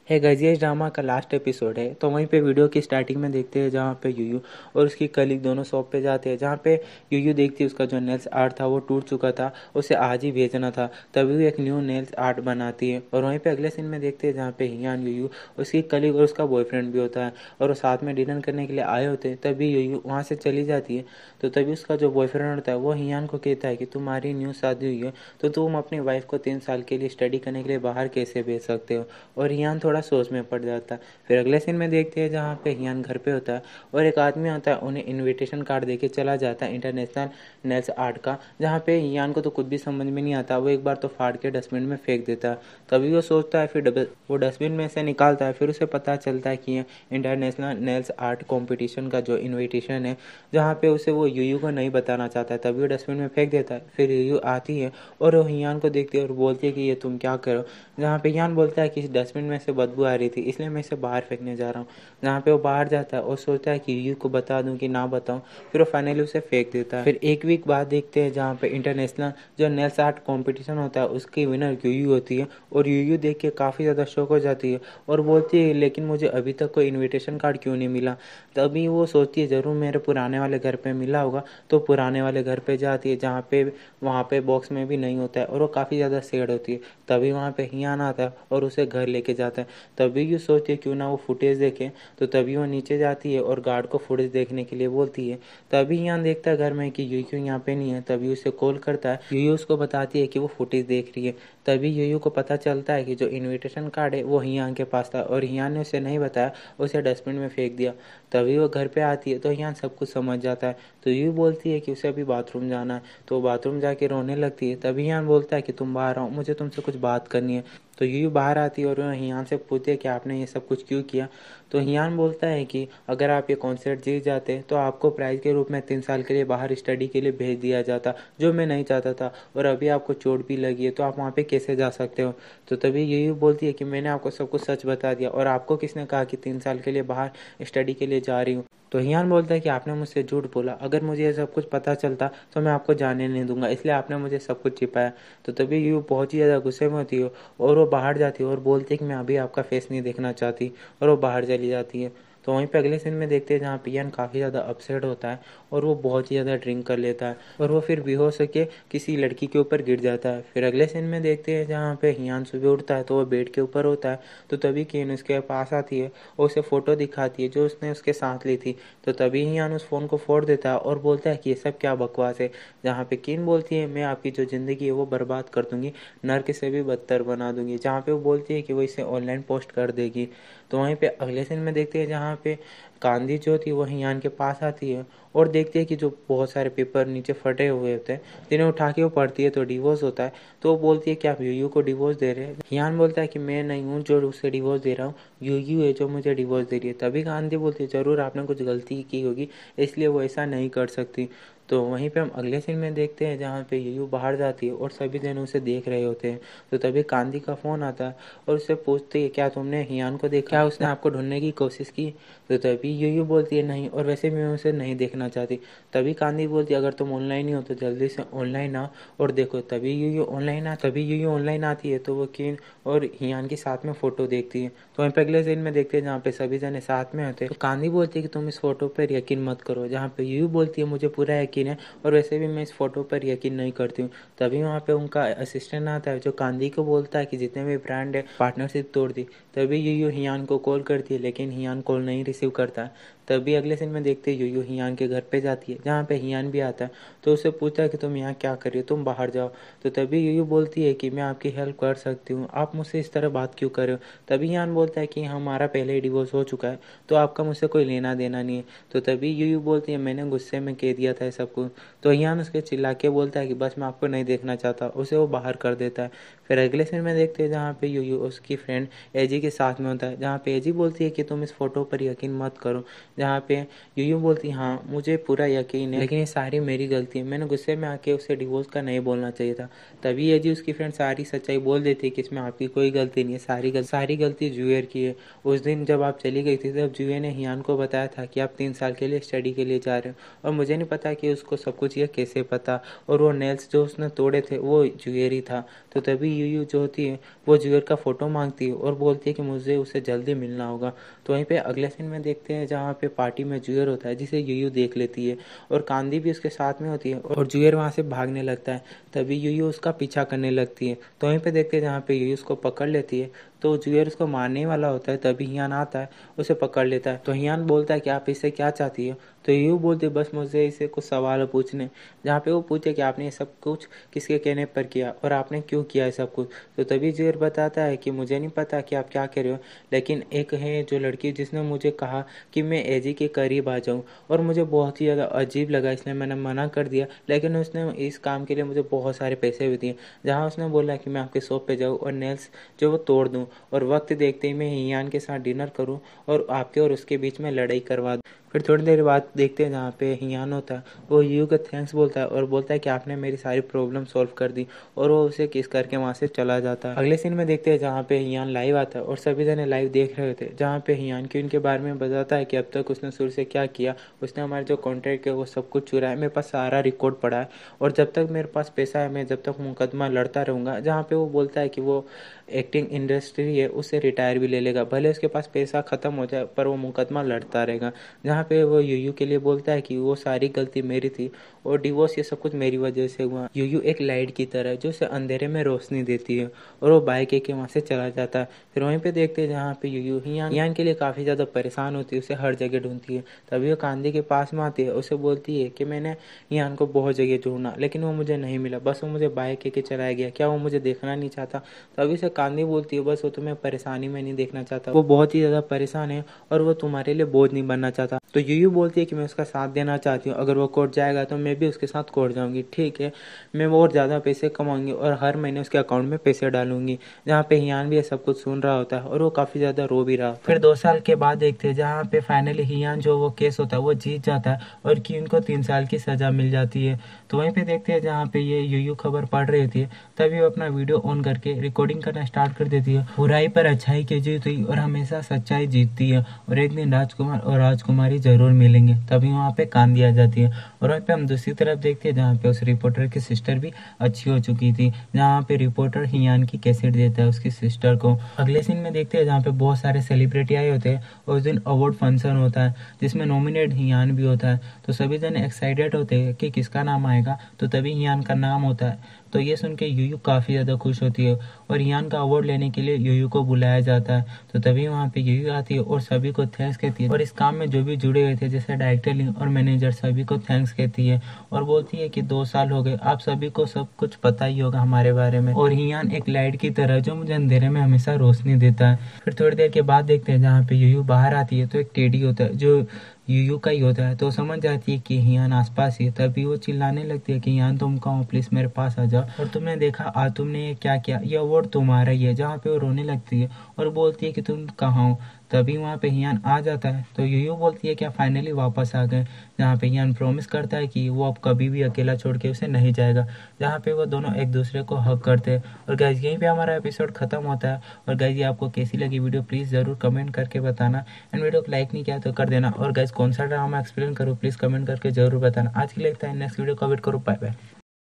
है गजियस ड्रामा का last episode है। तो वहीं पे वीडियो की स्टार्टिंग में देखते हैं जहाँ पे यूयू और उसकी कलीग दोनों शॉप पे जाते हैं, जहाँ पे यूयू देखती है उसका जो नेल्स आर्ट था वो टूट चुका था, उसे आज ही भेजना था। तभी वो एक न्यू नेल्स आर्ट बनाती है। और वहीं पे अगले सीन में देखते हैं जहाँ पे हियान, यूयू, उसकी कलीग और उसका बॉयफ्रेंड भी होता है और वो साथ में डिनर करने के लिए आए होते हैं। तभी यूयू वहाँ से चली जाती है। तो तभी उसका जो बॉयफ्रेंड होता है वो हियान को कहता है कि तुम्हारी न्यू शादी हुई है तो तुम अपनी वाइफ को 3 साल के लिए स्टडी करने के लिए बाहर कैसे भेज सकते हो। और हियान थोड़ा सोच में पड़ जाता है। फिर अगले सीन में देखते हैं जहाँ पे हियान घर पे होता है और एक आदमी आता है, उन्हें इनविटेशन कार्ड देके चला जाता है इंटरनेशनल नेल्स आर्ट का, जहाँ पे हियान को तो कुछ भी समझ में नहीं आता। वो एक बार तो फाड़ के डस्टबिन में फेंक देता है। तभी वो सोचता है, फिर वो डस्टबिन में से निकालता है। फिर उसे पता चलता है कि ये इंटरनेशनल नेल्स आर्ट कॉम्पिटिशन का जो इन्विटेशन है, जहाँ पे उसे वो यूयू को नहीं बताना चाहता है। तभी वो डस्टबिन में फेंक देता है। फिर यूयू आती है और वो हियान को देखती है और बोलती है कि ये तुम क्या करो। जहाँ पे हियान बोलता है कि इस डस्टबिन में से बदबू आ रही थी इसलिए मैं इसे बाहर फेंकने जा रहा हूँ। जहाँ पे वो बाहर जाता है और सोचता है कि यूयू को बता दूं कि ना बताऊं। फिर वो फाइनली उसे फेंक देता है। फिर एक वीक बाद देखते हैं जहाँ पे इंटरनेशनल जो नेल्स आर्ट कॉम्पिटिशन होता है उसकी विनर यूयू होती है। और यूयू देख के काफ़ी ज़्यादा शौक हो जाती है और बोलती है लेकिन मुझे अभी तक कोई इन्विटेशन कार्ड क्यों नहीं मिला। तभी वो सोचती है ज़रूर मेरे पुराने वाले घर पे मिला होगा। तो पुराने वाले घर पे जाती है जहाँ पे वहाँ पे बॉक्स में भी नहीं होता है और वो काफ़ी ज़्यादा सैड होती है। तभी वहाँ पे हियान आता है और उसे घर लेके जाता है। तभी ये सोचती है क्यों ना वो फुटेज देखे। तो तभी वो नीचे जाती है और गार्ड को फुटेज देखने के लिए बोलती है। तभी हियान देखता है घर में कि यूयू यहाँ पे नहीं है। तभी उसे कॉल करता है। यूयू उसको बताती है कि वो फुटेज देख रही है। तभी यूयू को पता चलता है कि जो इनविटेशन कार्ड है वो हियान के पास था और हियान ने उसे नहीं बताया, उसे डस्टबिन में फेंक दिया। तभी वो घर पे आती है तो हियान सब कुछ समझ जाता है। तो यूयू बोलती है कि उसे अभी बाथरूम जाना है। तो बाथरूम जाके रोने लगती है। तभी हियान बोलता है कि तुम बाहर आओ, मुझे तुमसे कुछ बात करनी है। तो यूयू बाहर आती है और हियान से पूछती है कि आपने ये सब कुछ क्यों किया। तो हियान बोलता है कि अगर आप ये कॉन्सर्ट जीत जाते तो आपको प्राइज के रूप में 3 साल के लिए बाहर स्टडी के लिए भेज दिया जाता, जो मैं नहीं चाहता था। और अभी आपको चोट भी लगी है तो आप वहाँ पे कैसे जा सकते हो। तो तभी यूयू बोलती है कि मैंने आपको सब कुछ सच बता दिया और आपको किसने कहा कि 3 साल के लिए बाहर स्टडी के लिए जा रही हूँ। तो हियान बोलता है कि आपने मुझसे झूठ बोला, अगर मुझे ये सब कुछ पता चलता तो मैं आपको जाने नहीं दूंगा, इसलिए आपने मुझे सब कुछ छिपाया। तो तभी यूयू बहुत ही ज़्यादा गुस्से में होती है और वो बाहर जाती है और बोलती है कि मैं अभी आपका फेस नहीं देखना चाहती। और वो बाहर चली जाती है। तो वहीं पे अगले सीन में देखते हैं जहाँ पियन काफ़ी ज़्यादा अपसेट होता है और वो बहुत ही ज़्यादा ड्रिंक कर लेता है और वो फिर बेहोश होकर किसी लड़की के ऊपर गिर जाता है। फिर अगले सीन में देखते हैं जहाँ पे हियान सुबह उठता है तो वो बेड के ऊपर होता है। तो तभी केन उसके पास आती है और उसे फ़ोटो दिखाती है जो उसने उसके साथ ली थी। तो तभी हियान उस फ़ोन को फोड़ देता है और बोलता है कि ये सब क्या बकवास है। जहाँ पे केन बोलती है मैं आपकी जो ज़िंदगी है वो बर्बाद कर दूंगी, नर्क से भी बदतर बना दूंगी। जहाँ पे वो बोलती है कि वो इसे ऑनलाइन पोस्ट कर देगी। तो वहीं पे अगले सीन में देखते हैं जहाँ पे कांदी जो थी वो हियान के पास आती है और देखती है कि जो बहुत सारे पेपर नीचे फटे हुए होते हैं, जिन्हें उठा के वो पढ़ती है तो डिवोर्स होता है। तो वो बोलती है कि आप यूयू को डिवोर्स दे रहे हैं। हियान बोलता है कि मैं नहीं हूँ जो उसे डिवोर्स दे रहा हूँ, यूयू है जो मुझे डिवोर्स दे रही है। तभी कांदी बोलती है जरूर आपने कुछ गलती की होगी इसलिए वो ऐसा नहीं कर सकती। तो वहीं पे हम अगले सीन में देखते हैं जहाँ पे यूयू बाहर जाती है और सभी जन उसे देख रहे होते हैं। तो तभी कांदी का फ़ोन आता है और उससे पूछती है क्या तुमने हियान को देखा, क्या उसने आपको ढूंढने की कोशिश की। तो तभी यूयू बोलती है नहीं, और वैसे भी मैं उसे नहीं देखना चाहती। तभी कांदी बोलती है अगर तुम ऑनलाइन ही हो तो जल्दी से ऑनलाइन आओ और देखो। तभी यूयू ऑनलाइन आती है तो वो किन और हियान की साथ में फ़ोटो देखती है। तो वहीं पे अगले सीन में देखते हैं जहाँ पे सभी जने साथ में होते हैं। तो कांदी बोलती है कि तुम इस फोटो पर यकीन मत करो। जहाँ पे यूयू बोलती है मुझे पूरा यकीन है और वैसे भी मैं इस फोटो पर यकीन नहीं करती हूँ। तभी वहाँ पे उनका असिस्टेंट आता है जो कांदी को बोलता है कि जितने भी ब्रांड है पार्टनरशिप तोड़ दी। तभी यूयू हियान को कॉल करती है लेकिन हियान कॉल नहीं रिसीव करता है। तभी अगले सीन में देखते हैं यूयू हियान के घर पे जाती है जहाँ पे हियान भी आता है। तो उसे पूछता है कि तुम यहाँ क्या कर रही हो, तुम बाहर जाओ। तो तभी यूयू बोलती है कि मैं आपकी हेल्प कर सकती हूँ, आप मुझसे इस तरह बात क्यों कर रहे हो। तभी हियान बोलता है कि हमारा पहले ही डिवोर्स हो चुका है तो आपका मुझसे कोई लेना देना नहीं है। तो तभी यूयू बोलती है मैंने गुस्से में कह दिया था ये सब कुछ। तो हियान उसके चिल्ला के बोलता है कि बस मैं आपको नहीं देखना चाहता, उसे वो बाहर कर देता है। फिर अगले सीन में देखते हैं जहाँ पे यूयू उसकी फ्रेंड एजी के साथ में होता है, जहाँ पे एजी बोलती है कि तुम इस फोटो पर यकीन मत करो। जहाँ पे यूयू बोलती है हाँ मुझे पूरा यकीन है लेकिन ये सारी मेरी गलती है, मैंने गुस्से में आके उसे डिवोर्स का नहीं बोलना चाहिए था। तभी एजी उसकी फ्रेंड सारी सच्चाई बोल देती है कि इसमें आपकी कोई गलती नहीं है, सारी गलती जूयर की है। उस दिन जब आप चली गई थी तब जूयर ने हियान को बताया था कि आप 3 साल के लिए स्टडी के लिए जा रहे हो और मुझे नहीं पता कि उसको सब कुछ ये कैसे पता। और वो नेल्स जो उसने तोड़े थे वो जूयर ही था। तो तभी यूयू जो होती है वो जुएर का फ़ोटो मांगती है और बोलती है कि मुझे उससे जल्दी मिलना होगा। तो वहीं पे अगले सीन में देखते हैं जहाँ पे पार्टी में जुएर होता है जिसे यूयू देख लेती है और कांदी भी उसके साथ में होती है और जुएर वहाँ से भागने लगता है। तभी यूयू उसका पीछा करने लगती है। तो वहीं पे देखते हैं जहाँ पे यूयू उसको पकड़ लेती है तो जुएर उसको मारने वाला होता है, तभी हियान आता है उसे पकड़ लेता है। तो हियान बोलता है कि आप इससे क्या चाहती हो? तो यूयू बोलती बस मुझे इसे कुछ सवाल पूछने, जहाँ पे वो पूछे कि आपने ये सब कुछ किसके कहने पर किया और आपने क्यों किया है सब कुछ। तो तभी जुएर बताता है कि मुझे नहीं पता कि आप क्या कह रहे हो, लेकिन एक है जो लड़की जिसने मुझे कहा कि मैं एजी के करीब आ जाऊँ और मुझे बहुत ही ज़्यादा अजीब लगा, इसलिए मैंने मना कर दिया, लेकिन उसने इस काम के लिए मुझे बहुत सारे पैसे भी दिए। जहाँ उसने बोला कि मैं आपके शॉप पे जाऊँ और नेल्स जो वो तोड़ दूँ और वक्त देखते ही मैं हियान के साथ डिनर करूँ और आपके और उसके बीच में लड़ाई करवा दूँ। फिर थोड़ी देर बाद देखते हैं जहाँ पे हियान होता है वो यूयू को थैंक्स बोलता है और बोलता है कि आपने मेरी सारी प्रॉब्लम सॉल्व कर दी और वो उसे किस करके वहाँ से चला जाता है। अगले सीन में देखते हैं जहाँ पे हियान लाइव आता है और सभी जने लाइव देख रहे थे, जहाँ पे हियान की उनके बारे में बताता है कि अब तक उसने शुरू से क्या किया। उसने हमारे जो कॉन्ट्रैक्ट है वो सब कुछ चुराया, मेरे पास सारा रिकॉर्ड पड़ा है और जब तक मेरे पास पैसा है मैं जब तक मुकदमा लड़ता रहूँगा। जहाँ पे वो बोलता है कि वो एक्टिंग इंडस्ट्री है उससे रिटायर भी ले लेगा, भले उसके पास पैसा ख़त्म हो जाए पर वो मुकदमा लड़ता रहेगा। जहाँ पे वो यूयू के लिए बोलता है कि वो सारी गलती मेरी थी और डिवोर्स ये सब कुछ मेरी वजह से हुआ। यूयू एक लाइट की तरह है जो उसे अंधेरे में रोशनी देती है और वो बाइक के वहाँ से चला जाता है। फिर वहीं पे देखते हैं जहाँ पे यूयू हियान के लिए काफ़ी ज़्यादा परेशान होती है, उसे हर जगह ढूंढती है। तभी वो कांदी के पास में आती है, उसे बोलती है कि मैंने हियान को बहुत जगह ढूंढा लेकिन वो मुझे नहीं मिला, बस वो मुझे बाइक के चलाया गया, क्या वो मुझे देखना नहीं चाहता? तभी से कांदी बोलती है बस वो तुम्हें परेशानी में नहीं देखना चाहता, वो बहुत ही ज़्यादा परेशान है और वो तुम्हारे लिए बोझ नहीं बनना चाहता। तो यूयू बोलती है कि मैं उसका साथ देना चाहती हूँ, अगर वो कोर्ट जाएगा तो मैं भी उसके साथ कोर्ट जाऊँगी, ठीक है, मैं और ज़्यादा पैसे कमाऊँगी और हर महीने उसके अकाउंट में पैसे डालूंगी। जहाँ पे हियान भी ये सब कुछ सुन रहा होता है और वो काफ़ी ज़्यादा रो भी रहा होता है। फिर 2 साल के बाद देखते हैं जहाँ पे फाइनली हियान जो वो केस होता है वो जीत जाता है और कि उनको 3 साल की सज़ा मिल जाती है। तो वहीं पे देखते हैं जहाँ पे ये यूयू खबर पढ़ रही होती है तभी वो अपना वीडियो ऑन करके रिकॉर्डिंग करना स्टार्ट कर देती है। बुराई पर अच्छाई की जीत हुई और हमेशा सच्चाई जीतती है और एक दिन राजकुमार और राजकुमारी जरूर मिलेंगे। तभी वहाँ पे कांदी आ जाती है और वहीं पे हम दूसरी तरफ देखते हैं जहाँ पे उस रिपोर्टर की सिस्टर भी अच्छी हो चुकी थी, जहाँ पे रिपोर्टर हियान की कैसेट देता है उसकी सिस्टर को। अगले सीन में देखते हैं जहाँ पे बहुत सारे सेलिब्रिटी आए होते हैं और उस दिन अवार्ड फंक्शन होता है जिसमें नॉमिनेट हियान भी होता है। तो सभी जन एक्साइटेड होते हैं कि किसका नाम आएगा, तो तभी हियान का नाम होता है। तो ये सुन के यूयू काफ़ी ज़्यादा खुश होती है और हियान का अवार्ड लेने के लिए यूयू को बुलाया जाता है। तो तभी वहाँ पे यूयू आती है और सभी को थैंक्स कहती है और इस काम में जो भी जुड़े हुए थे जैसे डायरेक्टर लिंग और मैनेजर सभी को थैंक्स कहती है और बोलती है कि 2 साल हो गए, आप सभी को सब कुछ पता ही होगा हमारे बारे में और हियान एक लाइट की तरह जो मुझे अंधेरे में हमेशा रोशनी देता है। फिर थोड़ी देर के बाद देखते हैं जहाँ पे यूयू बाहर आती है तो एक टेडी होता है जो यूयू का ही होता है। तो समझ जाती है कि हियान आसपास ही है, तभी वो चिल्लाने लगती है कि हियान तुम कहाँ हो, प्लीज मेरे पास आ जाओ और तुमने देखा आज तुमने ये क्या किया, ये अवार्ड तुम्हारा ही है। जहाँ पे वो रोने लगती है और बोलती है कि तुम कहाँ हो, तभी वहाँ पे हियान आ जाता है। तो यूयू बोलती है क्या फाइनली वापस आ गए, जहाँ पे हियान प्रॉमिस करता है कि वो अब कभी भी अकेला छोड़ के उसे नहीं जाएगा। जहाँ पे वो दोनों एक दूसरे को हक करते हैं और गाइस यहीं पे हमारा एपिसोड खत्म होता है। और गाइस ये आपको कैसी लगी वीडियो प्लीज़ ज़रूर कमेंट करके बताना एंड वीडियो को लाइक नहीं किया तो कर देना और गाइस कौन सा ड्रामा एक्सप्लेन करूँ प्लीज़ कमेंट करके जरूर बताना। आज के लिए इतना, नेक्स्ट वीडियो का वेट करो, बाय बाय।